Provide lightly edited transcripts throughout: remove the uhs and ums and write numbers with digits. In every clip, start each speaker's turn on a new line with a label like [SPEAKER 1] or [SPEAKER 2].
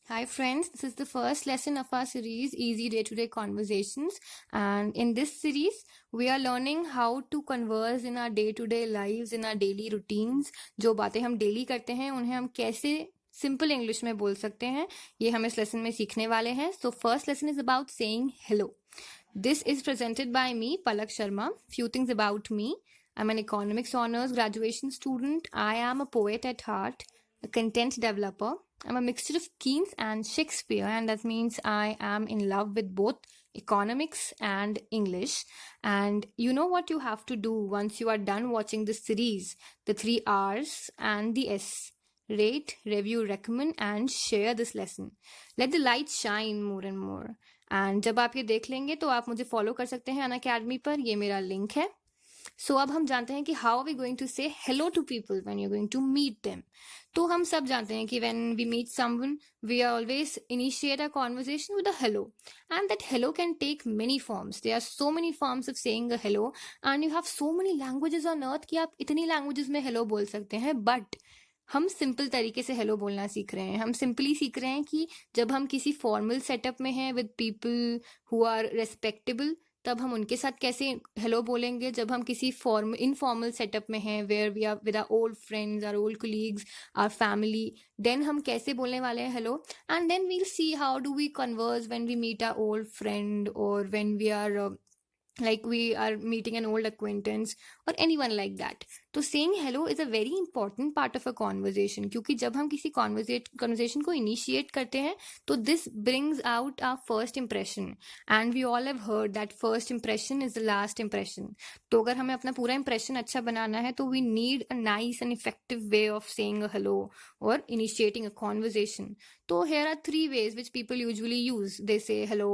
[SPEAKER 1] Hi, friends. This is the first lesson of our series, Easy Day to Day Conversations. And in this series, we are learning how to converse in our day to day lives, in our daily routines. जो बातें हम daily करते हैं उन्हें हम कैसे simple English में बोल सकते हैं, ये हम इस लेसन में सीखने वाले हैं. So first lesson is about saying hello. This is presented by me, Palak Sharma. Few things about me. I'm an economics honors graduation student. I am a poet at heart, a content developer. I'm a mixture of Keats and Shakespeare, and that means I am in love with both economics and English. And you know what you have to do once you are done watching this series, the 3 R's and the S. Rate, review, recommend, and share this lesson. Let the light shine more and more. And जब आप ये देख लेंगे तो आप मुझे follow कर सकते हैं अनअकैडमी पर, ये मेरा लिंक है. सो अब हम जानते हैं कि how are we going to say hello to people when you are going to meet them. तो हम सब जानते हैं कि when we meet someone we are always initiate a conversation with a hello, and that hello can take many forms. There are so many forms of saying a hello, and you have so many languages on earth कि आप इतनी languages में hello बोल सकते हैं. But हम simple तरीके से हेलो बोलना सीख रहे हैं. हम सिंपली सीख रहे हैं कि जब हम किसी फॉर्मल सेटअप में हैं with people who are respectable, तब हम उनके साथ कैसे हेलो बोलेंगे. जब हम किसी इनफॉर्मल सेटअप में हैं where we are with our old friends, our old colleagues, our family, then हम कैसे बोलने वाले हैं hello. And then we'll see how do we converse when we meet our old friend, और when we are like we are meeting an old acquaintance or anyone like that. तो saying hello is a very important part of a conversation, क्योंकि जब हम किसी conversation को initiate करते हैं तो this brings out our first impression, and we all have heard that first impression is the last impression. तो अगर हमें अपना पूरा impression अच्छा बनाना है तो we need a nice and effective way of saying a hello or initiating a conversation. तो here are 3 ways which people usually use. They say hello,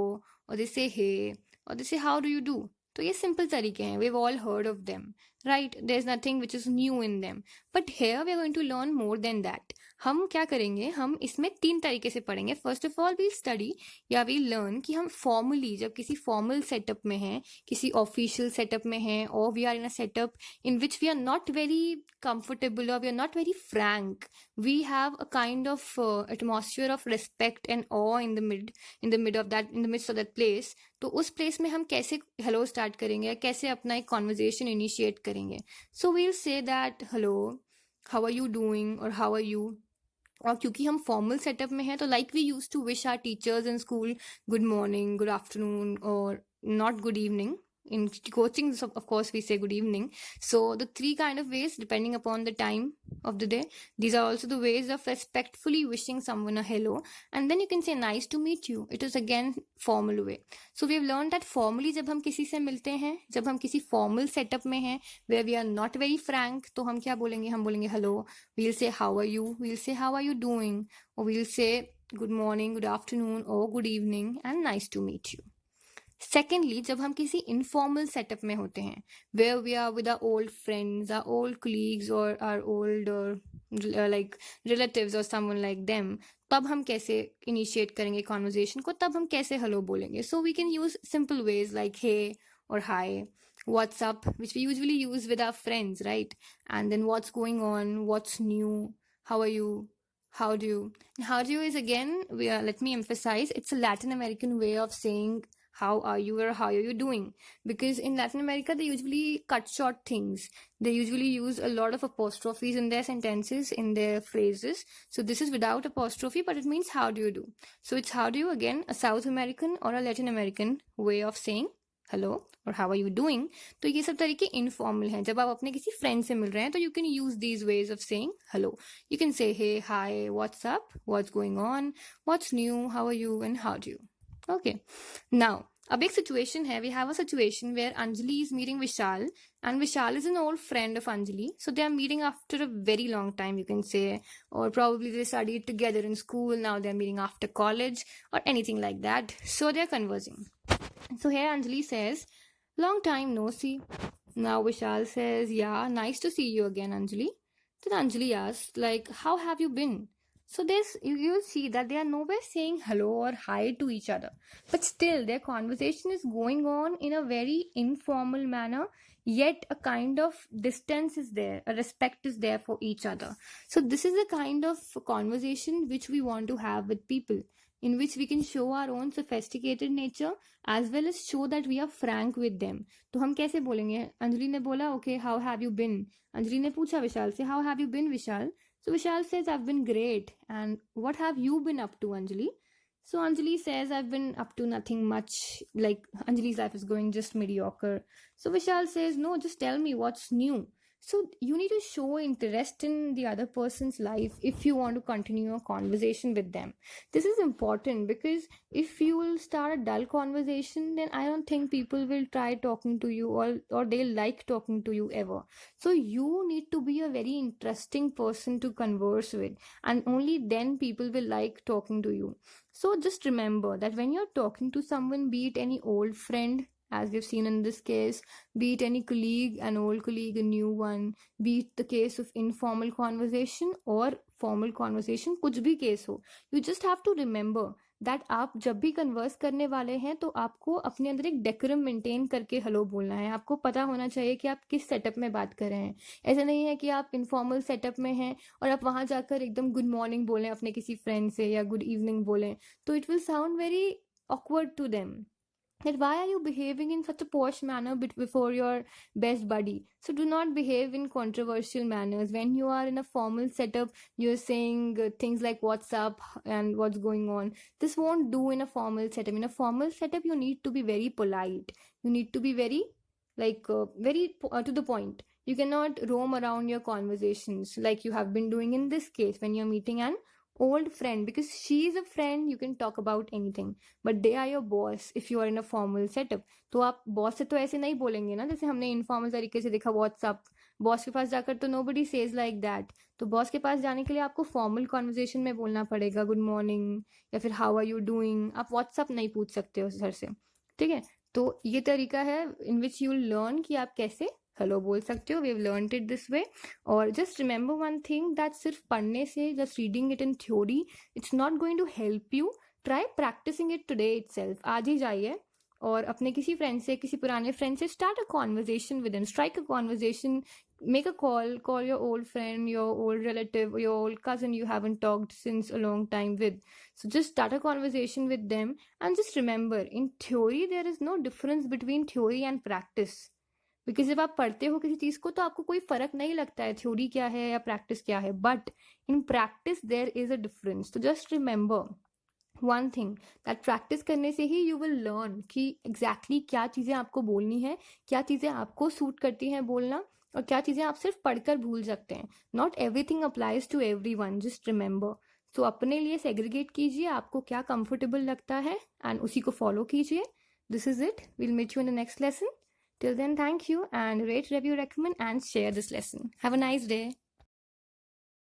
[SPEAKER 1] or they say hey, or they say how do you do. तो ये simple तरीके हैं. we've all heard of them, right? there's nothing which is new in them, but here we are going to learn more than that. हम क्या करेंगे, हम इसमें 3 तरीके से पढ़ेंगे. First of all we study या वी लर्न कि हम फॉर्मली जब किसी फॉर्मल सेटअप में हैं, किसी ऑफिशियल सेटअप में हैं, और we are in a setup in which we are not very comfortable or we are not very frank, we have a kind of atmosphere of respect and awe in the midst of that place. तो उस place में हम कैसे hello start करेंगे, कैसे अपना एक conversation initiate करेंगे. So we'll say that hello, how are you doing, और हाउ आर यू. और क्योंकि हम फॉर्मल सेटअप में हैं तो like we use to wish our teachers in school good morning, good afternoon, और not good evening. In coaching, of course, we say good evening. So the 3 kind of ways depending upon the time of the day. These are also the ways of respectfully wishing someone a hello. And then you can say nice to meet you. It is again formal way. So we have learned that formally जब हम किसी से मिलते हैं, जब हम किसी formal setup में हैं where we are not very frank, तो हम क्या बोलेंगे, हम बोलेंगे hello. We'll say how are you, we'll say how are you doing, or we'll say good morning, good afternoon, or good evening, and nice to meet you. Secondly जब हम किसी informal setup में होते हैं where we are with our old friends, our old colleagues, और our old like relatives और someone like them, तब हम कैसे इनिशिएट करेंगे कॉन्वर्जेशन को, तब हम कैसे हेलो बोलेंगे. So we can use simple ways like hey और hi, what's up, which we usually use with our friends, right? And then what's going on, what's new, how are you, how do you. How do you is again, let me emphasize, it's a Latin American way of saying how are you or how are you doing, because in Latin America they usually cut short things. They usually use a lot of apostrophes in their sentences, in their phrases. So this is without apostrophe, but it means how do you do. So it's how do you, again a South American or a Latin American way of saying hello और how are you doing. तो ये सब तरीके informal हैं. जब आप अपने किसी फ्रेंड से मिल रहे हैं तो you can use these ways of saying hello. You can say hey, hi, what's up, what's going on, what's new, how are you, and how do you. Okay, now a big situation here. We have a situation where Anjali is meeting Vishal, and Vishal is an old friend of Anjali. So they are meeting after a very long time, you can say, or probably they studied together in school. Now they're meeting after college or anything like that. So they're conversing. So here Anjali says, long time no see. Now Vishal says, yeah, nice to see you again, Anjali. Then Anjali asks, like, how have you been? So you'll see that they are nowhere saying hello or hi to each other, but still their conversation is going on in a very informal manner, yet a kind of distance is there, a respect is there for each other. So this is the kind of conversation which we want to have with people, in which we can show our own sophisticated nature as well as show that we are frank with them. तो हम कैसे बोलेंगे? अंजलि ने बोला, okay, how have you been? Anjali ने पूछा विशाल से, how have you been, Vishal? So Vishal says, I've been great. And what have you been up to, Anjali? So Anjali says, I've been up to nothing much. Like, Anjali's life is going just mediocre. So Vishal says, no, just tell me what's new. So you need to show interest in the other person's life if you want to continue a conversation with them. This is important because if you will start a dull conversation, then I don't think people will try talking to you, or they'll like talking to you ever. So you need to be a very interesting person to converse with, and only then people will like talking to you. So just remember that when you're talking to someone, be it any old friend, as we've seen in this case, be it any colleague, an old colleague, a new one, be it the case of informal conversation or formal conversation, कुछ भी case हो, you just have to remember that आप जब भी converse करने वाले हैं तो आपको अपने अंदर एक डेकोरम मेंटेन करके हेलो बोलना है. आपको पता होना चाहिए कि आप किस सेटअप में बात कर रहे हैं. ऐसा नहीं है कि आप इनफॉर्मल सेटअप में हैं और आप वहां जाकर एकदम गुड मॉर्निंग बोलें अपने किसी फ्रेंड से या गुड इवनिंग बोलें, तो it will sound very awkward to them. That why are you behaving in such a posh manner before your best buddy? So do not behave in controversial manners. When you are in a formal setup, you're saying things like what's up and what's going on. This won't do in a formal setup. In a formal setup, you need to be very polite. You need to be very to the point. You cannot roam around your conversations like you have been doing in this case when you're meeting an old friend, because she is a friend, you can talk about anything, but they are your boss if you are in a formal setup. तो आप boss से तो ऐसे नहीं बोलेंगे ना जैसे हमने इनफॉर्मल तरीके से देखा व्हाट्सअप. बॉस के पास जाकर तो nobody says like that. तो बॉस के पास जाने के लिए आपको फॉर्मल कॉन्वर्जेशन में बोलना पड़ेगा, गुड मॉर्निंग या फिर हाउ आर यू डूइंग. आप व्हाट्सअप नहीं पूछ सकते हो सर से, ठीक है? तो ये तरीका है इन विच यू लर्न कि आप कैसे हेलो बोल सकते हो. We have learned it this way. और just remember one thing, that सिर्फ पढ़ने से, just reading it in theory, it's not going to help you. Try practising it today itself. आज ही जाइए और अपने किसी फ्रेंड से, किसी पुराने फ्रेंड से start a conversation with him. Strike a conversation, make a call your old friend, your old relative, your old cousin you haven't talked since a long time with. So just start a conversation with them. And just remember, in theory there is no difference between theory and practice. Because जब आप पढ़ते हो किसी चीज को तो आपको कोई फर्क नहीं लगता है थ्योरी क्या है या प्रैक्टिस क्या है, but in practice there is a difference. तो just remember one thing, that practice करने से ही यू विल लर्न कि एग्जैक्टली क्या चीजें आपको बोलनी है, क्या चीजें आपको सूट करती हैं बोलना, और क्या चीजें आप सिर्फ पढ़कर भूल सकते हैं. Not everything applies to everyone, just remember. So अपने लिए सेग्रीगेट कीजिए आपको क्या कंफर्टेबल लगता है एंड उसी को फॉलो कीजिए. This is it. We'll meet you in the next lesson. Till then, thank you, and rate, review, recommend, and share this lesson. Have a nice day.